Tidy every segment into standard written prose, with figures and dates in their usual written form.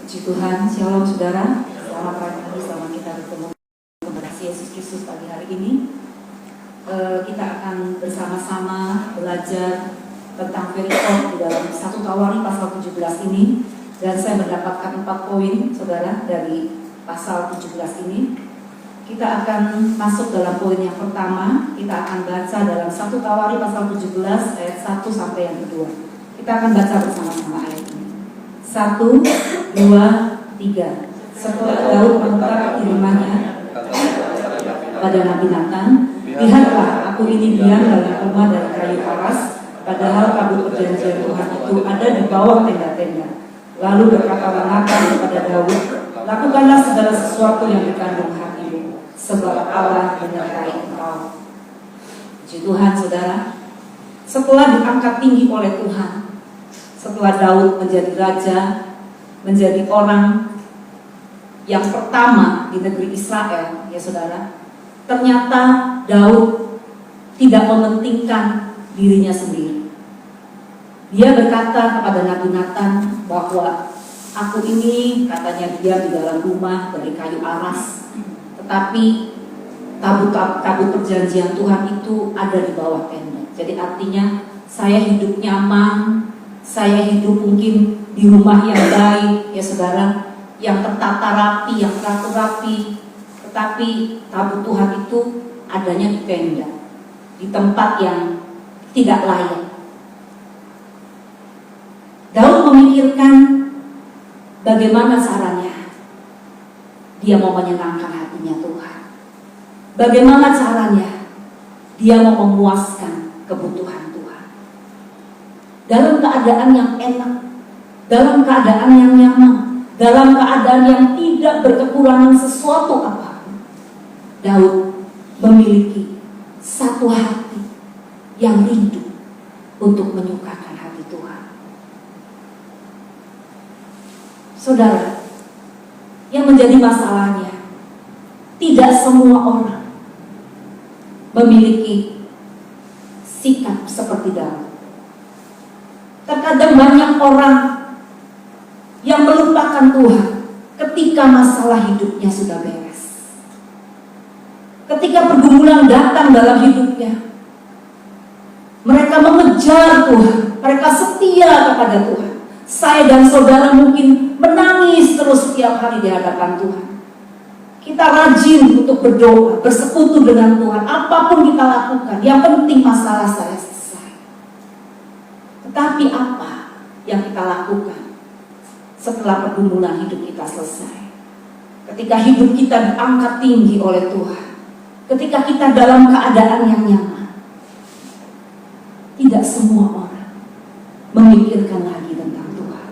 Puji Tuhan, Shalom saudara. Selamat pagi, selamat kita bertemu kepada Yesus Kristus pagi hari ini. Kita akan bersama-sama belajar tentang perikop di dalam 1 Tawari pasal 17 ini. Dan saya mendapatkan 4 poin saudara dari pasal 17 ini. Kita akan masuk dalam poin yang pertama. Kita akan baca dalam 1 Tawari pasal 17 ayat 1 sampai yang kedua. Kita akan baca bersama-sama ayat ini. 1, 2, 3. Setelah Daud mengungkap firman-Nya pada Nabi Natan, lihatlah, aku ini diam dalam rumah dari kayu aras, padahal kabut perjanjian Tuhan itu ada di bawah tenda-tenda. Lalu berkatalah Natan kepada Daud, lakukanlah segala sesuatu yang dikandung hatimu, sebab Allah menyertai engkau. Puji Tuhan saudara. Setelah diangkat tinggi oleh Tuhan, setelah Daud menjadi raja, menjadi orang yang pertama di negeri Israel, ya saudara, ternyata Daud tidak mementingkan dirinya sendiri. Dia berkata kepada Nabi Natan bahwa aku ini, katanya dia di dalam rumah dari kayu aras, tetapi tabut perjanjian Tuhan itu ada di bawah tenda. Jadi artinya saya hidup nyaman, saya hidup mungkin di rumah yang baik, ya saudara, yang tertata rapi, yang teratur rapi, tetapi tabut Tuhan itu adanya di tenda, di tempat yang tidak layak. Daud memikirkan bagaimana caranya dia mau menyenangkan hatinya Tuhan, bagaimana caranya dia mau memuaskan kebutuhan Tuhan dalam keadaan yang enak, dalam keadaan yang nyaman, dalam keadaan yang tidak berkekurangan sesuatu apapun. Daud memiliki satu hati yang rindu untuk menyukakan hati Tuhan. Saudara, yang menjadi masalahnya, tidak semua orang memiliki sikap seperti Daud. Terkadang banyak orang yang melupakan Tuhan ketika masalah hidupnya sudah beres. Ketika pergumulan datang dalam hidupnya, mereka mengejar Tuhan, mereka setia kepada Tuhan. Saya dan saudara mungkin menangis terus setiap hari di hadapan Tuhan. Kita rajin untuk berdoa, bersekutu dengan Tuhan. Apapun kita lakukan, yang penting masalah saya selesai. Tetapi apa yang kita lakukan setelah pergumulan hidup kita selesai? Ketika hidup kita diangkat tinggi oleh Tuhan, ketika kita dalam keadaan yang nyaman, tidak semua orang memikirkan lagi tentang Tuhan.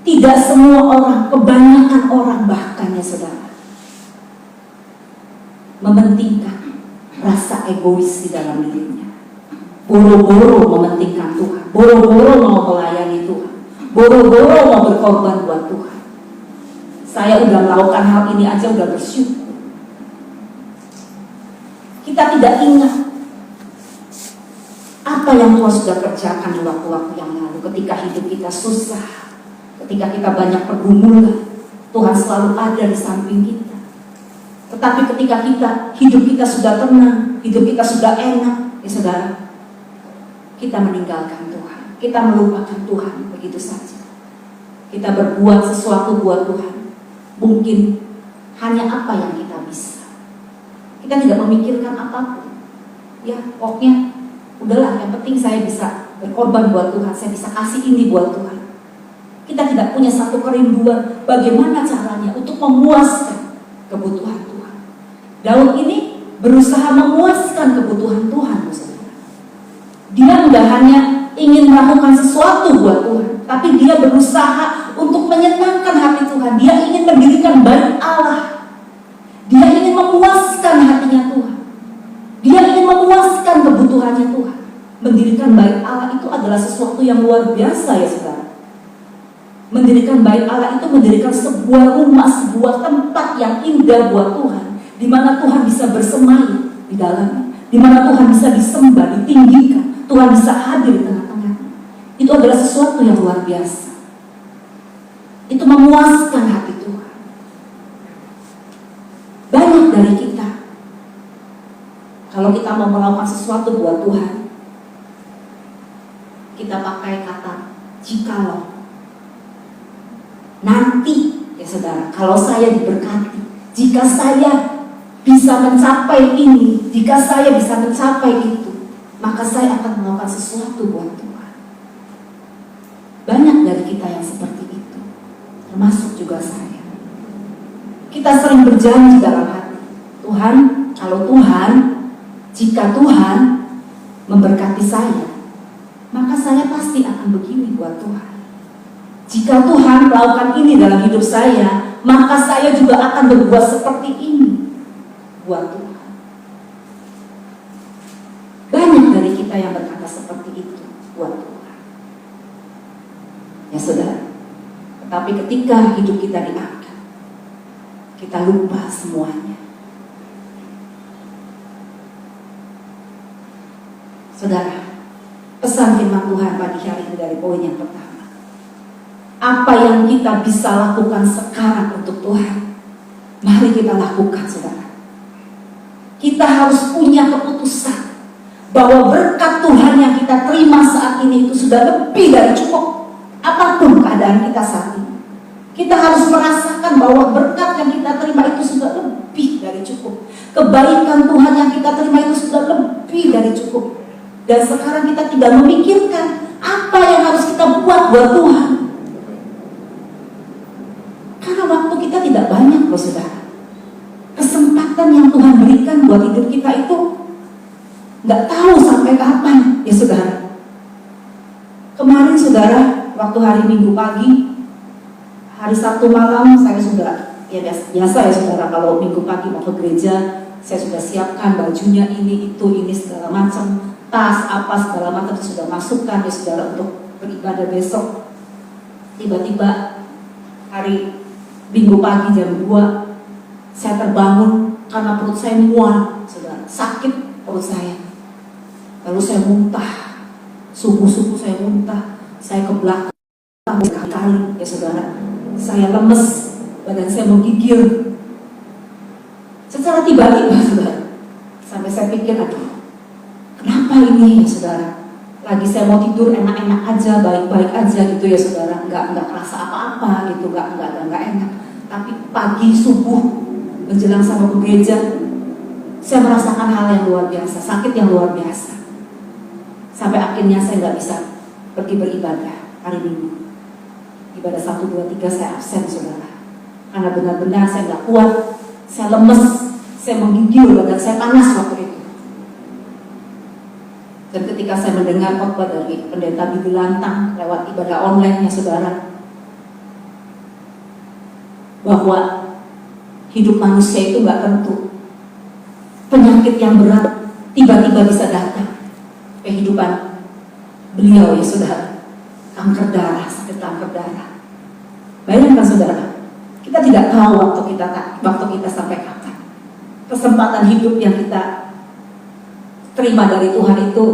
Tidak semua orang, kebanyakan orang bahkan ya saudara, mementingkan rasa egois di dalam dirinya. Boro-boro mementingkan Tuhan, boro-boro mau melayani Tuhan, boro-boro mau berkorban buat Tuhan. Saya udah melakukan hal ini aja udah bersyukur. Kita tidak ingat apa yang Tuhan sudah kerjakan di waktu-waktu yang lalu. Ketika hidup kita susah, ketika kita banyak pergumulan, Tuhan selalu ada di samping kita. Tetapi ketika hidup kita sudah tenang, hidup kita sudah enak, ya saudara, kita meninggalkan Tuhan, kita melupakan Tuhan begitu saja. Kita berbuat sesuatu buat Tuhan, mungkin hanya apa yang kita bisa. Kita tidak memikirkan apapun. Ya, pokoknya udahlah, yang penting saya bisa berkorban buat Tuhan, saya bisa kasih ini buat Tuhan. Kita tidak punya satu kerinduan bagaimana caranya untuk memuaskan kebutuhan Tuhan. Daud ini berusaha memuaskan kebutuhan Tuhan, saudara. Dia tidak hanya ingin melakukan sesuatu buat Tuhan, tapi dia berusaha untuk menyenangkan hati Tuhan. Dia ingin mendirikan bait Allah. Dia ingin memuaskan hatinya Tuhan. Dia ingin memuaskan kebutuhannya Tuhan. Mendirikan bait Allah itu adalah sesuatu yang luar biasa ya saudara. Mendirikan bait Allah itu mendirikan sebuah rumah, sebuah tempat yang indah buat Tuhan, di mana Tuhan bisa bersemayam di dalamnya, di mana Tuhan bisa disembah, ditinggikan, Tuhan bisa hadir di tengah-tengahnya. Itu adalah sesuatu yang luar biasa. itu memuaskan hati Tuhan. Banyak dari kita, kalau kita mau melakukan sesuatu buat Tuhan, kita pakai kata jikalau, nanti ya saudara, kalau saya diberkati, jika saya bisa mencapai ini, jika saya bisa mencapai itu, maka saya akan melakukan sesuatu buat Tuhan. Banyak dari kita yang seperti itu, termasuk juga saya. Kita sering berjanji dalam hati, Tuhan, kalau Tuhan, jika Tuhan memberkati saya, maka saya pasti akan begini buat Tuhan. Jika Tuhan melakukan ini dalam hidup saya, maka saya juga akan berbuat seperti ini buat Tuhan. Banyak dari kita yang berkata seperti itu buat Tuhan. Ya saudara, tetapi ketika hidup kita diangkat, kita lupa semuanya. Saudara, pesan firman Tuhan pagi hari ini dari poin yang pertama. Apa yang kita bisa lakukan sekarang untuk Tuhan, mari kita lakukan, saudara. Kita harus punya keputusan bahwa berkat Tuhan yang kita terima saat ini itu sudah lebih dari cukup. Apapun keadaan kita saat ini, kita harus merasakan bahwa berkat yang kita terima itu sudah lebih dari cukup. Kebaikan Tuhan yang kita terima itu sudah lebih dari cukup. Dan sekarang kita tidak memikirkan apa yang harus kita buat buat Tuhan. Karena waktu kita tidak banyak loh saudara. Kesempatan yang Tuhan berikan buat hidup kita itu nggak tahu sampai kapan ya saudara. Kemarin saudara, waktu hari Minggu pagi, hari Sabtu malam saya sudah, ya biasa ya saudara, kalau Minggu pagi mau ke gereja, saya sudah siapkan bajunya ini segala macam, tas apa segala macam sudah masukkan ya saudara untuk beribadah besok. Tiba-tiba hari Minggu pagi jam 2 saya terbangun karena perut saya mual, saudara, sakit perut saya. Lalu saya muntah, subuh-subuh saya muntah, saya ke belakang berkali-kali ya saudara. Saya lemes, badan saya menggigil. Secara tiba-tiba saudara, sampai saya pikir, aduh, kenapa ini ya saudara? Lagi saya mau tidur enak-enak aja, baik-baik aja gitu ya saudara, nggak kerasa apa-apa gitu, nggak enak. Tapi pagi subuh menjelang sama ke gereja, saya merasakan hal yang luar biasa, sakit yang luar biasa. Sampai akhirnya saya nggak bisa pergi beribadah hari Minggu. Ibadah 1, 2, 3 saya absen saudara. Karena benar-benar saya nggak kuat, saya lemes, saya menggigil, badan saya panas waktu itu. Dan ketika saya mendengar khotbah dari pendeta Bibi Lantang lewat ibadah online ya saudara, bahwa hidup manusia itu nggak tentu. Penyakit yang berat tiba-tiba bisa datang. Kehidupan beliau ya saudara, kanker darah, sakit kanker darah. Bayangkan saudara, kita tidak tahu waktu kita sampai kapan. Kesempatan hidup yang kita terima dari Tuhan itu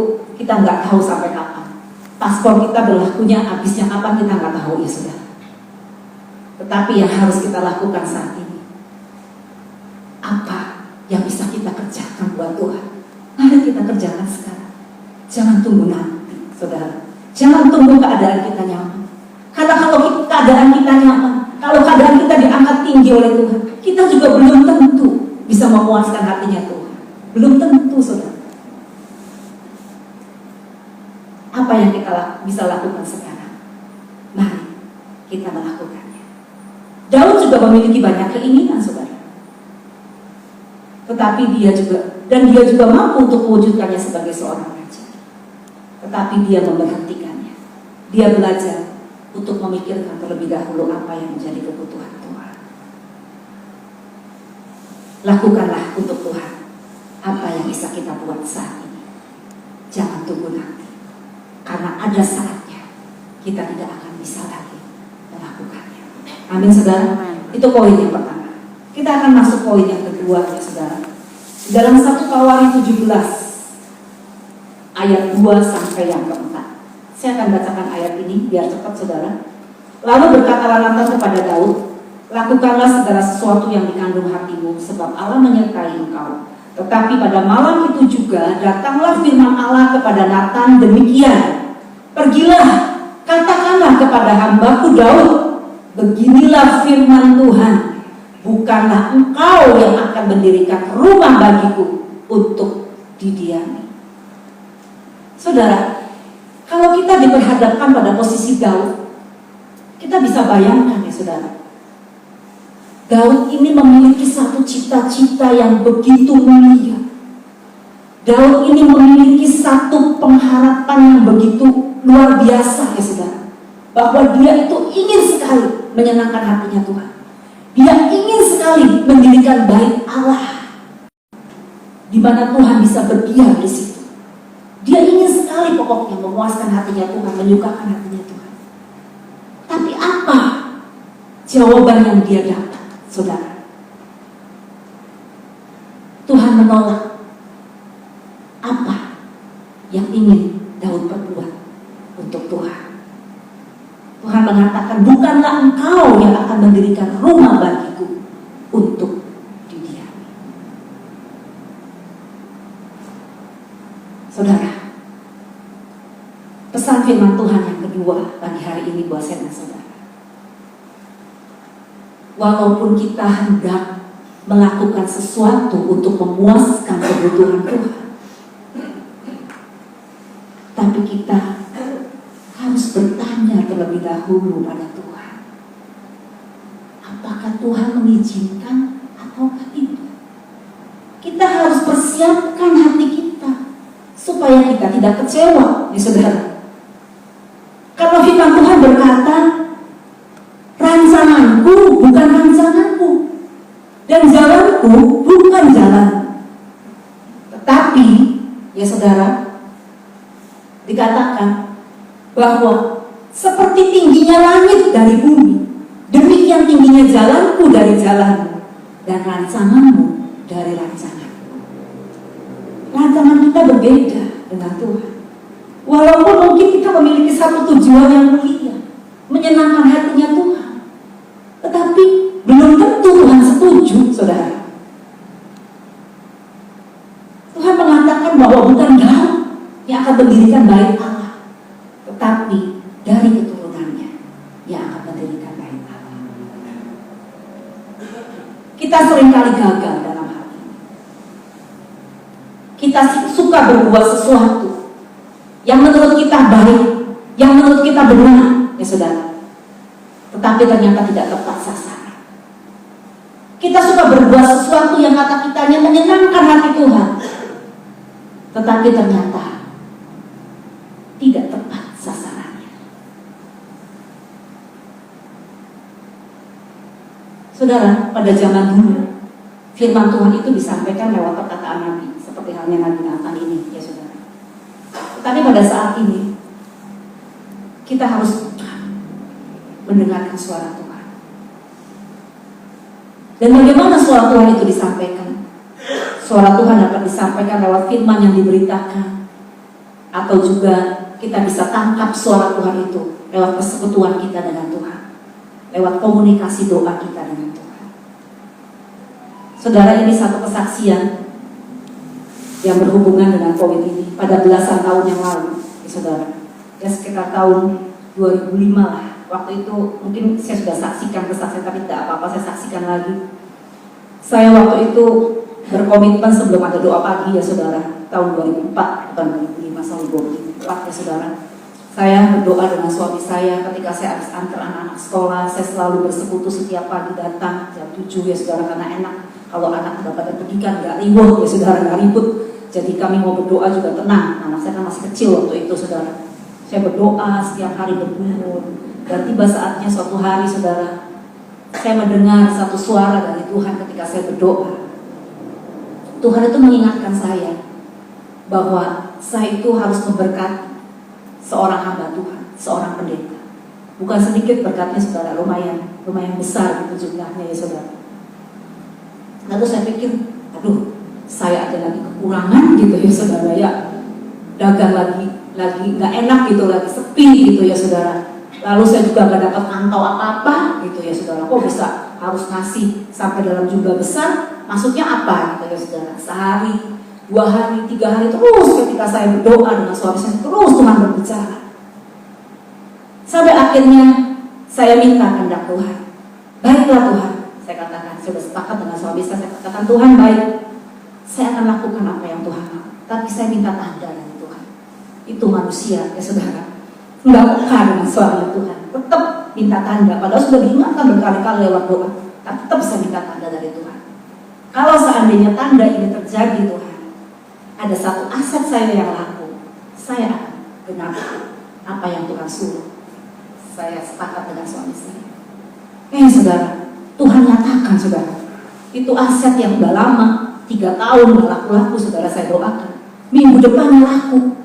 kita nggak tahu sampai kapan. Paspor kita berlakunya habisnya kapan kita nggak tahu ya saudara. Tetapi yang harus kita lakukan saat ini, apa yang bisa kita kerjakan buat Tuhan? Mari kita kerjakan sekarang. Jangan tunggu nanti, saudara. Jangan tunggu keadaan kita nyaman. Karena kalau keadaan kita nyaman, kalau keadaan kita diangkat tinggi oleh Tuhan, kita juga belum tentu bisa memuaskan hatinya Tuhan. Belum tentu, saudara. Apa yang kita bisa lakukan sekarang? Mari kita melakukannya. Daud juga memiliki banyak keinginan, saudara. Tetapi dia juga mampu untuk mewujudkannya sebagai seorang raja. Tetapi dia memberhentikannya. Dia belajar untuk memikirkan terlebih dahulu apa yang menjadi kebutuhan Tuhan. Lakukanlah untuk Tuhan apa yang bisa kita buat saat ini. Jangan tunggu nanti. Karena ada saatnya kita tidak akan bisa lagi melakukannya. Amin saudara. Itu poin yang pertama. Kita akan masuk poin yang kedua ya saudara. Dalam 1 Tawarikh 17 ayat 2 sampai yang keempat. Saya akan bacakan ayat ini biar cepat saudara. Lalu berkatalah Natan kepada Daud, lakukanlah segala sesuatu yang dikandung hatimu, sebab Allah menyertai engkau. Tetapi pada malam itu juga datanglah firman Allah kepada Natan demikian, pergilah, katakanlah kepada hambaku Daud, beginilah firman Tuhan, bukanlah engkau yang akan mendirikan rumah bagiku untuk didiami. Saudara, kalau kita diperhadapkan pada posisi Daud, kita bisa bayangkan ya saudara, Daud ini memiliki satu cita-cita yang begitu mulia. Daud ini memiliki satu pengharapan yang begitu luar biasa ya saudara, bahwa dia itu ingin sekali menyenangkan hatinya Tuhan. Dia ingin sekali mendirikan bait Allah, di mana Tuhan bisa berdiam di situ. Dia ingin sekali pokoknya memuaskan hatinya Tuhan, menyukakan hatinya Tuhan. Tapi apa jawaban yang dia dapat, saudara? Tuhan menolak apa yang ingin Daud perbuat untuk Tuhan. Tuhan mengatakan, bukanlah engkau yang akan mendirikan rumah bagiku untuk didiami. Saudara, pesan firman Tuhan yang kedua bagi hari ini buat saya dan saudara. Walaupun kita hendak melakukan sesuatu untuk memuaskan kebutuhan Tuhan, tapi kita harus bertanya terlebih dahulu pada Tuhan, apakah Tuhan mengizinkan atau tidak. Kita harus persiapkan hati kita supaya kita tidak kecewa, ya saudara. Kalau firman Tuhan berkata, rancanganku bukan rancanganku, dan jalanku bukan jalan. Tetapi, ya saudara, dikatakan bahwa seperti tingginya langit dari bumi, demikian tingginya jalanku dari jalanmu, dan rancanganmu dari rancanganku. Rancangan kita berbeda dengan Tuhan. Walaupun mungkin kita memiliki satu tujuan yang mulia, menyenangkan hatinya Tuhan, tetapi belum tentu Tuhan setuju, saudara. Tuhan mengatakan bahwa bukan Daud yang akan mendirikan bait Allah, tetapi dari keturunannya yang akan mendirikan bait Allah. Kita seringkali gagal dalam hal ini. Kita suka berbuat sesuatu yang menurut kita baik, yang menurut kita benar, ya saudara, tetapi ternyata tidak tepat sasaran. Kita suka berbuat sesuatu yang kata kitanya menyenangkan hati Tuhan, tetapi ternyata tidak tepat sasarannya. Saudara, pada zaman dulu firman Tuhan itu disampaikan lewat perkataan Nabi, seperti halnya Nabi Natan ini, ya saudara. Tetapi pada saat ini kita harus mendengarkan suara Tuhan. Dan bagaimana suara Tuhan itu disampaikan? Suara Tuhan dapat disampaikan lewat firman yang diberitakan, atau juga kita bisa tangkap suara Tuhan itu lewat persekutuan kita dengan Tuhan, lewat komunikasi doa kita dengan Tuhan. Saudara, ini satu kesaksian yang berhubungan dengan COVID ini pada belasan tahun yang lalu, ya saudara. Ya sekitar tahun 2005 lah. Waktu itu mungkin saya sudah saksikan kesaksian, tapi tidak apa-apa saya saksikan lagi. Saya waktu itu berkomitmen sebelum ada doa pagi, ya saudara, tahun 2004, bukan 2005, tahun 2004, ya saudara. Saya berdoa dengan suami saya ketika saya habis antar anak-anak sekolah. Saya selalu bersekutu setiap pagi, datang jam 7, ya saudara, karena enak kalau anak sudah pada pergi kan gak ribuh, ya saudara, gak ribut. Jadi kami mau berdoa juga tenang. Anak saya kan masih kecil waktu itu, saudara. Saya berdoa setiap hari bergumul. Dan tiba saatnya suatu hari, saudara, saya mendengar satu suara dari Tuhan ketika saya berdoa. Tuhan itu mengingatkan saya bahwa saya itu harus memberkati seorang hamba Tuhan, seorang pendeta. Bukan sedikit berkatnya, saudara, lumayan besar gitu jumlahnya, ya saudara. Lalu saya pikir, aduh, saya ada lagi kekurangan gitu, ya saudara, ya dagang lagi nggak enak gitu, lagi sepi gitu, ya saudara. lalu saya juga nggak dapat kantong apa-apa gitu ya saudara. Kok bisa harus ngasih sampai dalam jumlah besar? Maksudnya apa gitu ya saudara? Sehari, 2 hari, 3 hari terus ketika saya berdoa dengan suami saya, terus Tuhan berbicara. Sampai akhirnya saya minta kehendak Tuhan. Baiklah Tuhan, saya katakan, saya sudah sepakat dengan suami saya katakan, Tuhan baik, saya akan lakukan apa yang Tuhan mau. Tapi saya minta tanda dari Tuhan. Itu manusia ya saudara, nggak peka dengan suami Tuhan, tetap minta tanda. Padahal sudah diingatkan berkali-kali lewat doa, tapi tetap saya minta tanda dari Tuhan. Kalau seandainya tanda ini terjadi Tuhan, ada satu aset saya yang laku, saya akan genapi apa yang Tuhan suruh. Saya sepakat dengan suami saya. Saudara, Tuhan nyatakan saudara, itu aset yang udah lama, 3 tahun nggak laku-laku saudara, saya doakan. Minggu depan laku,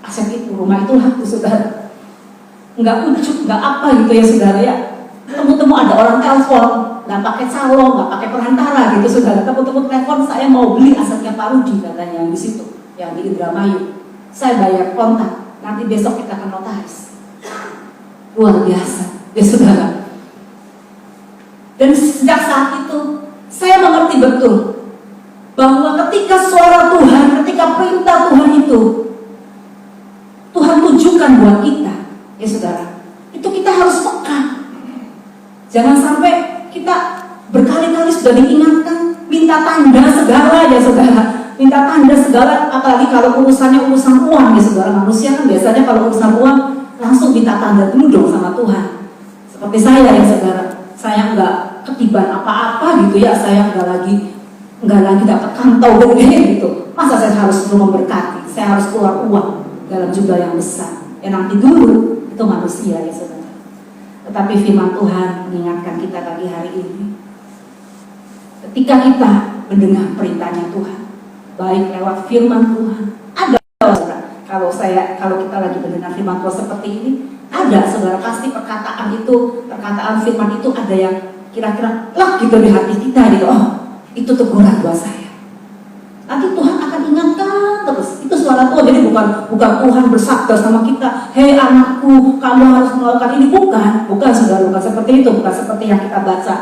aset itu, rumah itu laku saudara. Nggak ujuk, nggak apa gitu ya saudara ya. Temu-temu ada orang telepon, nggak pakai calo, nggak pakai perantara gitu saudara. Temu-temu telepon, saya mau beli asetnya Pak Rudi katanya yang di situ, yang di Indramayu. Saya bayar kontak, nanti besok kita akan notaris. Luar biasa ya saudara. Dan sejak saat itu saya mengerti betul bahwa ketika suara Tuhan, ketika perintah Tuhan itu Tuhan tujukan buat kita ya saudara, itu kita harus peka. Jangan sampai kita berkali-kali sudah diingatkan minta tanda segala ya saudara, minta tanda segala, apalagi kalau urusannya urusan uang ya saudara. Manusia kan biasanya kalau urusan uang langsung minta tanda dulu dong sama Tuhan. Seperti saya ya saudara, saya nggak ketiban apa-apa gitu ya, saya nggak lagi dapat kantong gede gitu. Masa saya harus memberkati, saya harus keluar uang dalam jumlah yang besar. Ya nanti dulu, itu manusia ya saudara. Tetapi firman Tuhan mengingatkan kita pagi hari ini, ketika kita mendengar perintahnya Tuhan, baik lewat firman Tuhan, ada saudara. Kalau kita lagi mendengar firman Tuhan seperti ini, ada saudara, pasti perkataan firman itu ada yang kira-kira gitu di hati kita gitu. Oh, itu teguran buat saya. Nanti Tuhan akan ingatkan terus. Itu suara Tuhan. Jadi bukan Tuhan bersabda sama kita, hei anakku, kamu harus melakukan ini. Bukan saudara, bukan seperti itu. Bukan seperti yang kita baca,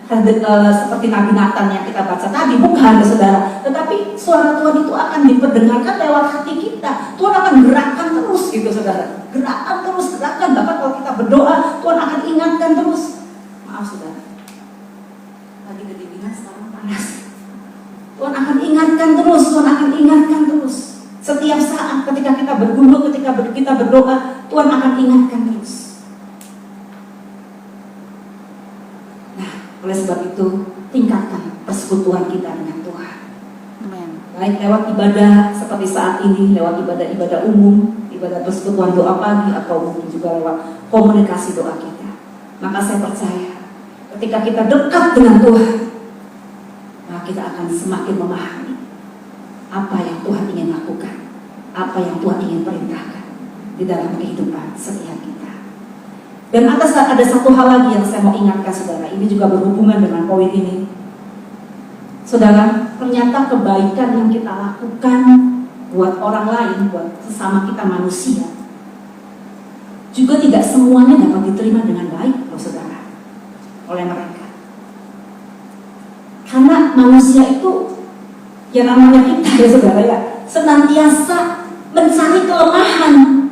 seperti Nabi Nathan yang kita baca tadi, bukan saudara. Tetapi suara Tuhan itu akan diperdengarkan lewat hati kita. Tuhan akan gerakkan terus gitu saudara, gerakan terus, gerakan. Bahkan kalau kita berdoa, Tuhan akan ingatkan terus. Maaf saudara, lagi kedinginan sekarang panas. Tuhan akan ingatkan terus, Tuhan akan ingatkan terus. Setiap saat ketika kita bergumul, ketika kita berdoa, Tuhan akan ingatkan terus. Oleh sebab itu, tingkatkan persekutuan kita dengan Tuhan. Amen. Baik lewat ibadah seperti saat ini, lewat ibadah umum, ibadah persekutuan doa pagi, atau mungkin juga lewat komunikasi doa kita. Maka saya percaya, ketika kita dekat dengan Tuhan, maka kita akan semakin memahami apa yang Tuhan ingin lakukan, apa yang Tuhan ingin perintahkan di dalam kehidupan setiap kita. Dan ada satu hal lagi yang saya mau ingatkan saudara, ini juga berhubungan dengan poin ini. Saudara, ternyata kebaikan yang kita lakukan buat orang lain, buat sesama kita manusia, juga tidak semuanya dapat diterima dengan baik loh saudara, oleh mereka. Karena manusia itu, ya namanya kita ya saudara ya, senantiasa mencari kelemahan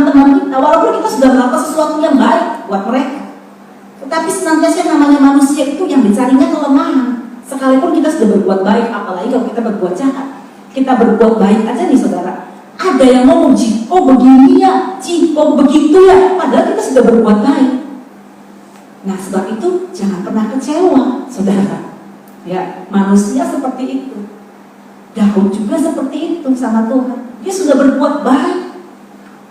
teman kita, walaupun kita sudah melakukan sesuatu yang baik buat mereka. Tetapi senantiasa namanya manusia itu yang dicarinya kelemahan. Sekalipun kita sudah berbuat baik, apalagi kalau kita berbuat jahat. Kita berbuat baik aja nih saudara, ada yang ngomong, oh begini ya, oh begitu ya, padahal kita sudah berbuat baik. Nah sebab itu jangan pernah kecewa saudara. Ya, manusia seperti itu. Daud juga seperti itu sama Tuhan. Dia sudah berbuat baik,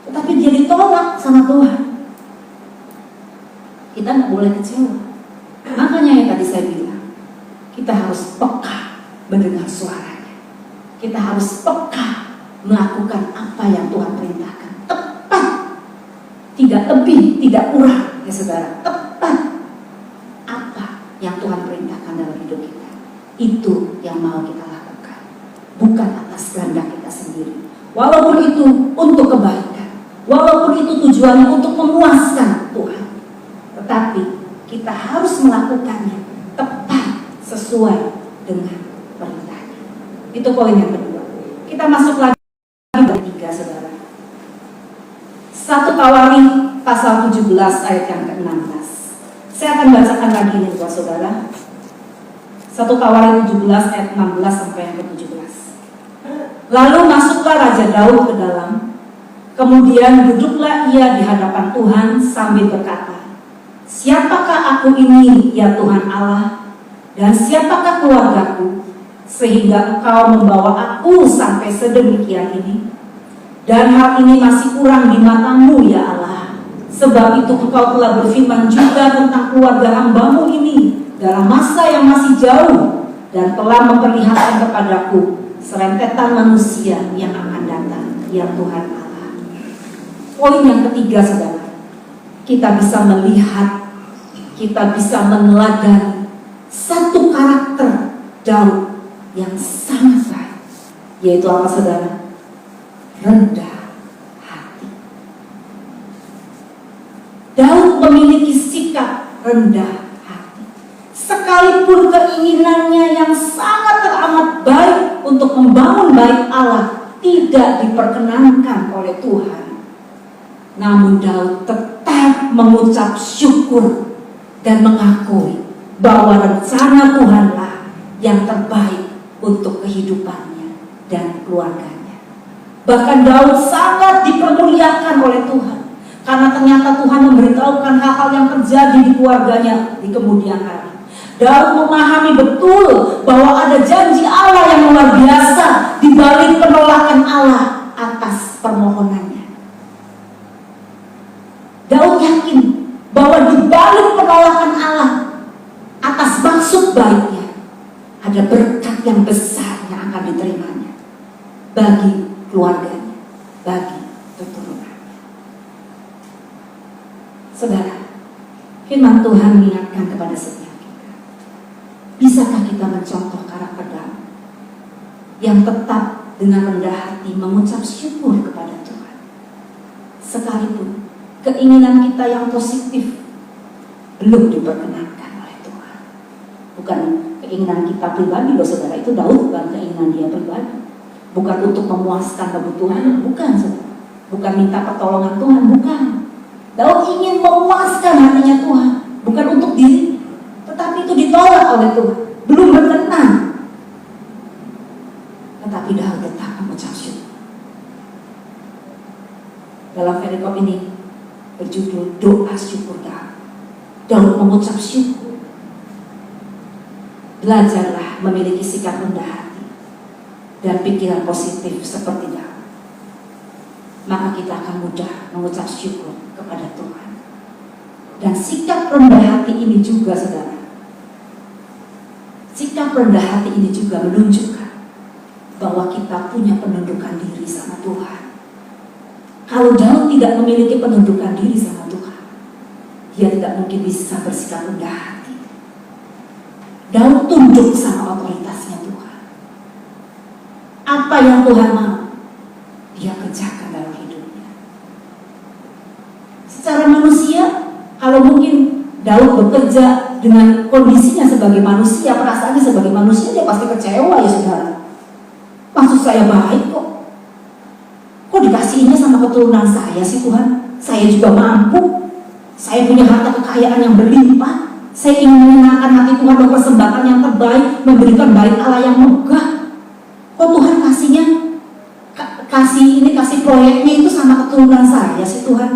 tetapi dia ditolak sama Tuhan. Kita nggak boleh kecewa. Makanya yang tadi saya bilang, kita harus peka mendengar suaranya. Kita harus peka melakukan apa yang Tuhan perintahkan. Tepat, tidak lebih, tidak kurang ya saudara. Tepat apa yang Tuhan perintahkan dalam hidup kita, itu yang mau kita lakukan, bukan atas kehendak kita sendiri. Walaupun itu untuk kebaikan, itu tujuannya untuk memuaskan Tuhan. Tetapi kita harus melakukannya tepat sesuai dengan perintahnya. Itu poin yang kedua. Kita masuk lagi ke 3, saudara. 1 Tawarik pasal 17 ayat yang ke-16. Saya akan bacakan lagi ini buat saudara. 1 Tawarik 17 ayat 16 sampai yang ke-17. Lalu masuklah Raja Daud ke dalam, kemudian duduklah ia di hadapan Tuhan sambil berkata, siapakah aku ini ya Tuhan Allah, dan siapakah keluargaku, sehingga Engkau membawa aku sampai sedemikian ini? Dan hal ini masih kurang di matamu ya Allah. Sebab itu Engkau telah berfirman juga tentang keluarga hamba-Mu ini dalam masa yang masih jauh, dan telah memperlihatkan kepadaku serentetan manusia yang akan datang, ya Tuhan Allah. Poin yang ketiga, saudara, kita bisa melihat, kita bisa meneladani satu karakter Daud yang sangat baik, yaitu apa, saudara? Rendah hati. Daud memiliki sikap rendah hati, sekalipun keinginannya yang sangat teramat baik untuk membangun bait Allah tidak diperkenankan oleh Tuhan, namun Daud tetap mengucap syukur dan mengakui bahwa rencana Tuhanlah yang terbaik untuk kehidupannya dan keluarganya. Bahkan Daud sangat dipermuliakan oleh Tuhan, karena ternyata Tuhan memberitahukan hal-hal yang terjadi di keluarganya di kemudian hari. Daud memahami betul bahwa ada janji Allah yang luar biasa di balik penolakan Allah atas permohonannya. Daud yakin bahwa di balik penolakan Allah atas maksud baiknya ada berkat yang besar yang akan diterimanya bagi keluarganya, bagi keturunannya. Saudara, firman Tuhan mengingatkan kepada setiap kita. Bisakah kita mencontoh karakter Daud yang tetap dengan rendah hati mengucap syukur kepada Tuhan, sekalipun keinginan kita yang positif belum diperkenankan oleh Tuhan? Bukan keinginan kita pribadi loh, saudara. Itu Daud bukan keinginan dia pribadi, bukan untuk memuaskan kebutuhan, bukan, saudara. Bukan minta pertolongan Tuhan, bukan. Daud ingin memuaskan hatinya Tuhan, bukan untuk diri, tetapi itu ditolak oleh Tuhan, belum berkenan. Tetapi Daud tetap mengucap syukur. Dalam perikop ini berjudul doa syukur Daud. Daud mengucap syukur. Belajarlah memiliki sikap rendah hati dan pikiran positif seperti Daud, maka kita akan mudah mengucap syukur kepada Tuhan. Dan sikap rendah hati ini juga, saudara, sikap rendah hati ini juga menunjukkan bahwa kita punya penundukan diri sama Tuhan. Kalau Daud tidak memiliki penundukan diri sama Tuhan, dia tidak mungkin bisa bersikap rendah hati. Daud tunduk sama otoritasnya Tuhan. Apa yang Tuhan mau, dia kerjakan dalam hidupnya. Secara manusia, kalau mungkin Daud bekerja dengan kondisinya sebagai manusia, perasaannya sebagai manusia, dia pasti kecewa ya, saudara. Maksud saya baik kok. Kok dikasihinya sama keturunan saya sih Tuhan? Saya juga mampu. Saya punya harta kekayaan yang berlimpah. Saya ingin menyenangkan hati Tuhan, mempersembahkan yang terbaik, memberikan bait Allah yang megah. Kok Tuhan kasih proyeknya itu sama keturunan saya sih Tuhan?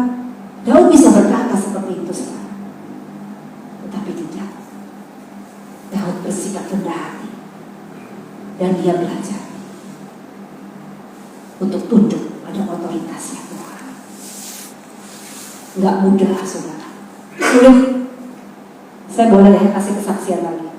Daud bisa berkata seperti itu, saudara. Tetapi tidak. Daud bersikap rendah hati dan dia belajar untuk tunduk pada otoritasnya Tuhan. Enggak mudah, saudara. Sulit. Saya boleh kasih kesaksian lagi.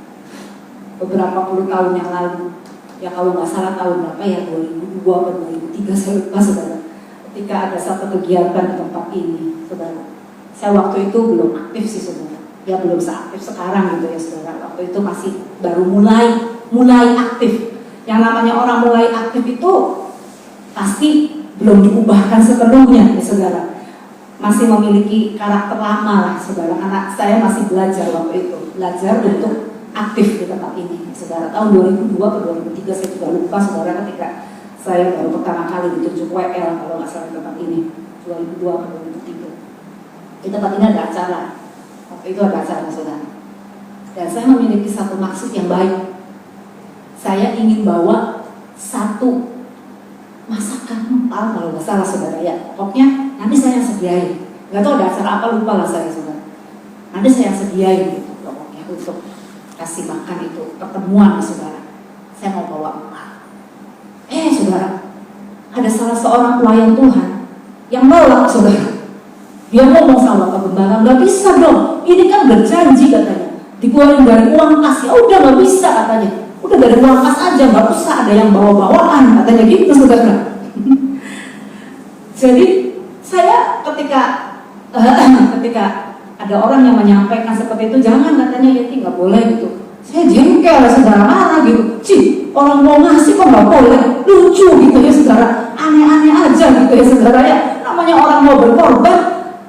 Beberapa puluh tahun yang lalu, ya kalau nggak salah tahun berapa ya, 2002 atau 2003, saya lupa, saudara. Ketika ada satu kegiatan di tempat ini, saudara. Saya waktu itu belum aktif sih, saudara. Ya belum seaktif sekarang gitu ya, saudara. Waktu itu masih baru mulai aktif. Yang namanya orang mulai aktif itu pasti belum diubahkan sepenuhnya ya, saudara. masih memiliki karakter lama lah saudara, karena saya masih belajar waktu itu, belajar untuk aktif di tempat ini saudara. Tahun 2002 atau 2003 saya juga lupa saudara, ketika saya baru pertama kali ditunjuk WL kalau nggak salah di tempat ini, 2002 atau 2003. Di tempat ini ada acara, waktu itu ada acara saudara, dan saya memiliki satu maksud yang baik. Saya ingin bawa satu masakan empal kalau nggak salah saudara ya, pokoknya nanti saya yang sediain, nggak tahu ada acara apa, lupa lah saya saudara, nanti saya yang sediain gitu pokoknya untuk kasih makan itu, pertemuan saudara, saya mau bawa empal. Saudara, ada salah seorang pelayan Tuhan yang nolak saudara, dia ngomong sama Pak Gembala, nggak bisa dong, ini kan berjanji katanya, dikeluarin dari uang kas, ya udah nggak bisa katanya, udah dari uang kas aja, nggak usah ada yang bawa-bawaan katanya gitu saudara. Jadi saya ketika ada orang yang menyampaikan seperti itu, jangan katanya Yeti nggak boleh gitu, saya jengkel saudara, marah gitu, orang mau ngasih kok nggak boleh, lucu gitu ya saudara, aneh-aneh aja gitu ya saudara ya, namanya orang mau berkorban,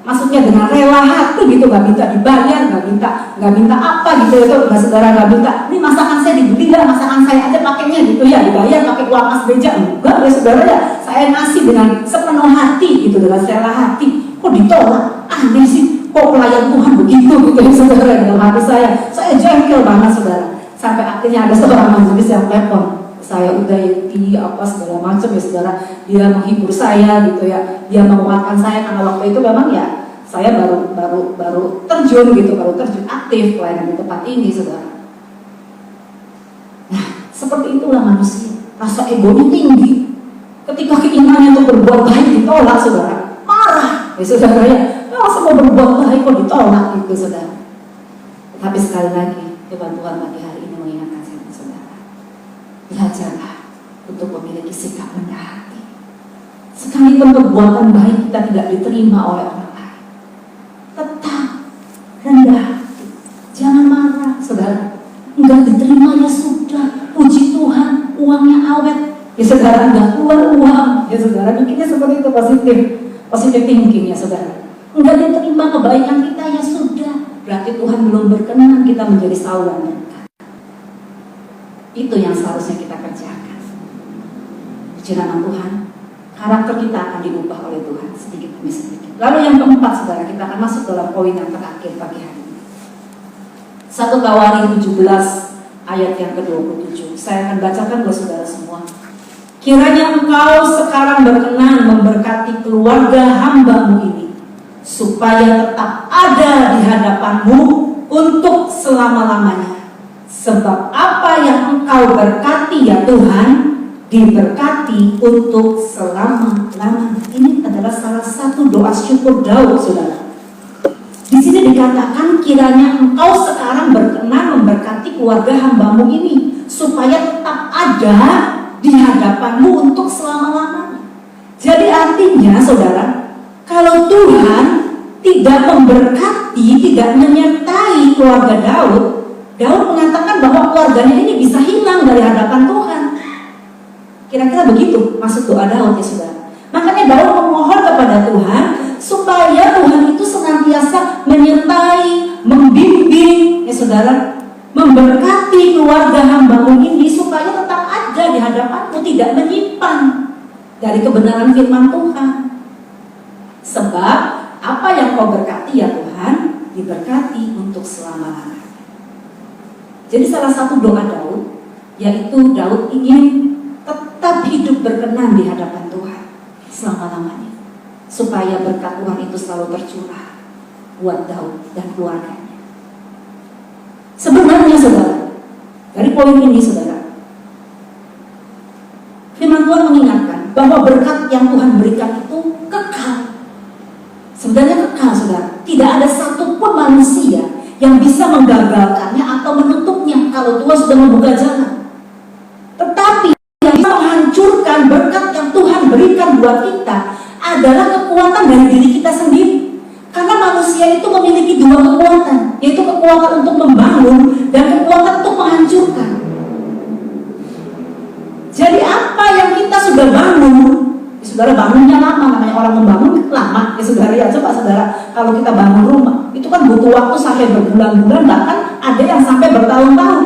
maksudnya dengan rela hati gitu, nggak minta dibayar, nggak minta apa gitu ya nggak saudara, nggak minta ini masakan saya dibeli nggak, masakan saya aja pakainya gitu ya, dibayar pakai uang mas beja, enggak ya saudara ya, saya ngasih dengan sepenuh hati gitu, dengan rela hati, kok ditolak, aneh sih, kok pelayan Tuhan begitu gitu ya saudara, dalam hati saya jengkel banget saudara, sampai akhirnya ada seorang majelis yang telepon saya, udah Yeti apa segala macam ya saudara, dia menghibur saya gitu ya, dia menguatkan saya, karena waktu itu memang ya saya baru terjun gitu, baru terjun aktif pelayanan di tempat ini saudara. Nah seperti itulah manusia, rasa egonya tinggi, ketika keinginannya untuk berbuat baik ditolak saudara, marah ya saudara ya, masa mau berbuat baik kok ditolak gitu saudara. Tapi sekali lagi firman Tuhan pagi hari ini mengingatkan saudara, belajarlah untuk memiliki sikap rendah hati. Sekalipun perbuatan baik kita tidak diterima oleh orang lain, tetap rendah hati, jangan marah saudara. Enggak diterima ya sudah, puji Tuhan, uangnya awet ya saudara, enggak keluar uang ya saudara, bikinnya seperti itu, positif thinking ya saudara. Enggak diterima kebaikan kita ya sudah, berarti Tuhan belum berkenan kita menjadi saluran berkat. Itu yang seharusnya kita kerjakan. Puji nama Tuhan, karakter kita akan diubah oleh Tuhan sedikit demi sedikit. Lalu yang keempat saudara, kita akan masuk dalam poin yang terakhir pagi hari ini. 1 Tawarik 17 ayat yang ke-27. Saya akan bacakan buat saudara semua. Kiranya engkau sekarang berkenan memberkati keluarga hamba-Mu ini, supaya tetap ada di hadapan-Mu untuk selama-lamanya. Sebab apa yang engkau berkati ya Tuhan, diberkati untuk selama-lamanya. Ini adalah salah satu doa syukur Daud saudara. Di sini dikatakan kiranya engkau sekarang berkenan memberkati keluarga hamba-Mu ini, supaya tetap ada di hadapan-Mu untuk selama-lamanya. Jadi artinya saudara, kalau Tuhan tidak memberkati, tidak menyertai keluarga Daud mengatakan bahwa keluarganya ini bisa hilang dari hadapan Tuhan. Kira-kira begitu maksud doa Daud ya saudara. Makanya Daud memohon kepada Tuhan supaya Tuhan itu senantiasa menyertai, membimbing ya saudara, memberkati keluarga hamba-Mu ini supaya tetap ada di hadapan-Mu, tidak menyimpan dari kebenaran firman Tuhan. Sebab apa yang Kau berkati ya Tuhan, diberkati untuk selama-lamanya. Jadi salah satu doa Daud, yaitu Daud ingin tetap hidup berkenan di hadapan Tuhan selama-lamanya, supaya berkat Tuhan itu selalu tercurah buat Daud dan keluarganya. Sebenarnya saudara, dari poin ini saudara, firman Tuhan mengingatkan bahwa berkat yang Tuhan berikan itu kekal. Sebenarnya kekal saudara, tidak ada satupun manusia yang bisa menggagalkannya atau menutupnya kalau Tuhan sudah membuka jalan. Tetapi yang bisa menghancurkan berkat yang Tuhan berikan buat kita adalah kekuatan dari diri kita sendiri. Karena manusia itu memiliki dua kekuatan, yaitu kekuatan untuk membangun dan kekuatan untuk menghancurkan. Jadi apa yang kita sudah bangun, saudara bangunnya lama, namanya orang membangun lama ya saudara ya. Coba saudara, kalau kita bangun rumah itu kan butuh waktu sampai berbulan-bulan, bahkan ada yang sampai bertahun-tahun.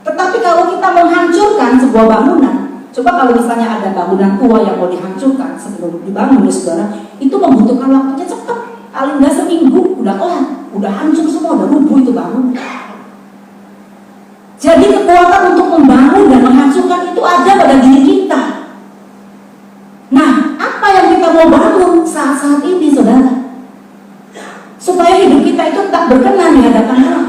Tetapi kalau kita menghancurkan sebuah bangunan, coba kalau misalnya ada bangunan tua yang mau dihancurkan sebelum dibangun ya saudara, itu membutuhkan waktunya cepat, paling nggak seminggu udah kelar, udah hancur semua, udah rubuh itu bangunan. Jadi kekuatan untuk membangun dan menghancurkan itu ada pada diri kita. Nah, apa yang kita mau bangun saat-saat ini saudara? Supaya hidup kita itu tetap berkenan di hadapan Tuhan.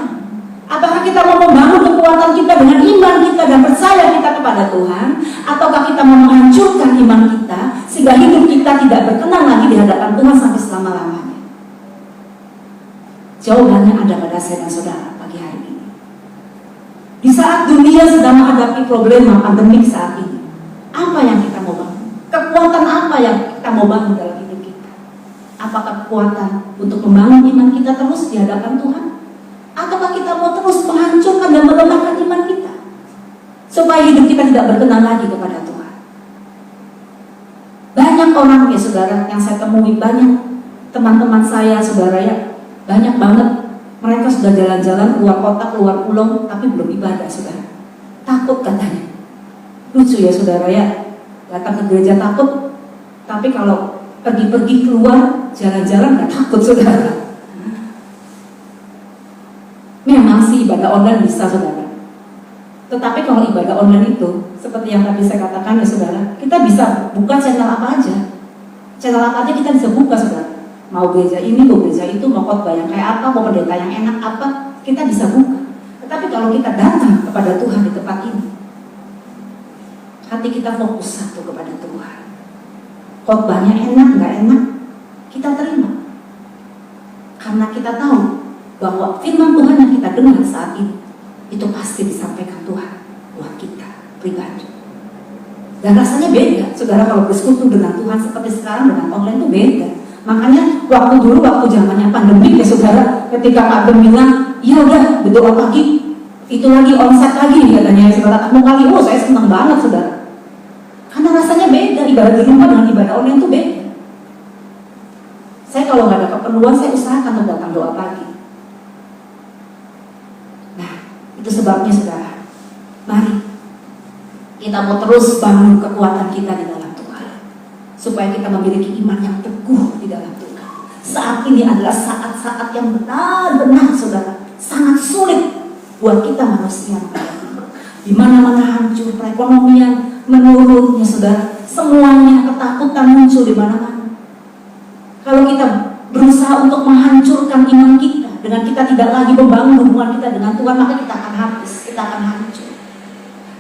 Apakah kita mau membangun kekuatan kita dengan iman kita dan percaya kita kepada Tuhan, ataukah kita mau menghancurkan iman kita sehingga hidup kita tidak berkenan lagi di hadapan Tuhan sampai selama-lamanya? Jawabannya ada pada saya dan saudara pagi hari ini. Di saat dunia sedang menghadapi problema pandemik saat ini, apa yang kita mau bangun? Kekuatan apa yang kita mau bangun dalam hidup kita? Apakah kekuatan untuk membangun iman kita terus di hadapan Tuhan? Ataukah kita mau terus menghancurkan dan melemahkan iman kita supaya hidup kita tidak berkenan lagi kepada Tuhan? Banyak orang ya saudara yang saya temui, banyak teman-teman saya saudara ya, banyak banget mereka sudah jalan-jalan keluar kota, keluar pulau, tapi belum ibadah saudara. Takut katanya. Lucu ya saudara ya, datang ke gereja takut, tapi kalau pergi-pergi keluar jalan-jalan nggak takut saudara. Memang sih ibadah online bisa saudara, tetapi kalau ibadah online itu seperti yang tadi saya katakan ya saudara, kita bisa buka channel apa aja, kita bisa buka saudara. Mau gereja ini, mau gereja itu, mau khotbah yang kayak apa, mau pendeta yang enak apa, kita bisa buka. Tetapi kalau kita datang kepada Tuhan di tempat ini, hati kita fokus satu kepada Tuhan. Khotbahnya enak, nggak enak, kita terima. Karena kita tahu bahwa firman Tuhan yang kita dengar saat ini itu pasti disampaikan Tuhan buat kita pribadi. Dan rasanya beda, saudara, kalau bersekutu dengan Tuhan seperti sekarang dengan online itu beda. Makanya waktu dulu, waktu zamannya pandemi ya saudara, ketika Pak Gem bilang, iya udah berdoa pagi, itu lagi onsite lagi katanya saudara, kamu kali, oh saya senang banget saudara. Karena rasanya beda, ibadah di rumah dengan ibadah online itu beda. Saya kalau nggak ada keperluan, saya usahakan untuk datang doa pagi. Nah, itu sebabnya saudara, mari kita mau terus bangun kekuatan kita di dalam Tuhan, supaya kita memiliki iman yang teguh di dalam Tuhan. Saat ini adalah saat-saat yang benar-benar saudara, sangat sulit buat kita manusia, di mana-mana hancur, perekonomian menurun ya saudara, semuanya ketakutan muncul di mana-mana. Kalau kita berusaha untuk menghancurkan iman kita dengan kita tidak lagi membangun hubungan kita dengan Tuhan, maka kita akan habis, kita akan hancur.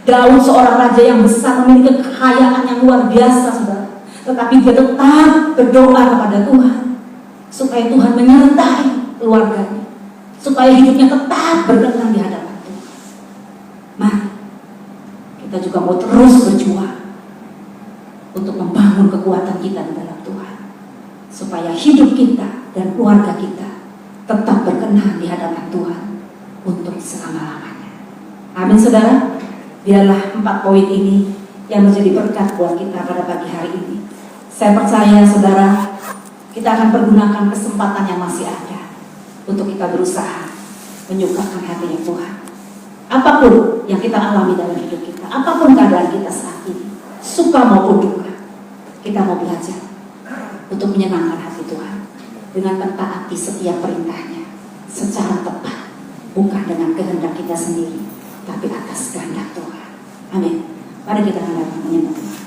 Daud seorang raja yang besar, memiliki kekayaan yang luar biasa saudara, tetapi dia tetap berdoa kepada Tuhan supaya Tuhan menyertai keluarganya, supaya hidupnya tetap berkenan di hadapan Tuhan. Mari kita juga mau terus berjuang untuk membangun kekuatan kita di dalam Tuhan, supaya hidup kita dan keluarga kita tetap berkenan di hadapan Tuhan untuk selama-lamanya. Amin saudara. Biarlah 4 poin ini yang menjadi berkat buat kita pada pagi hari ini. Saya percaya saudara, kita akan pergunakan kesempatan yang masih ada untuk kita berusaha menyukakan hatinya Tuhan. Apapun yang kita alami dalam hidup kita, apapun keadaan kita saat ini, suka maupun duka, kita mau belajar untuk menyenangkan hati Tuhan dengan mentaati setiap perintahnya secara tepat, bukan dengan kehendak kita sendiri, tapi atas kehendak Tuhan. Amin. Mari kita hendak menyembah.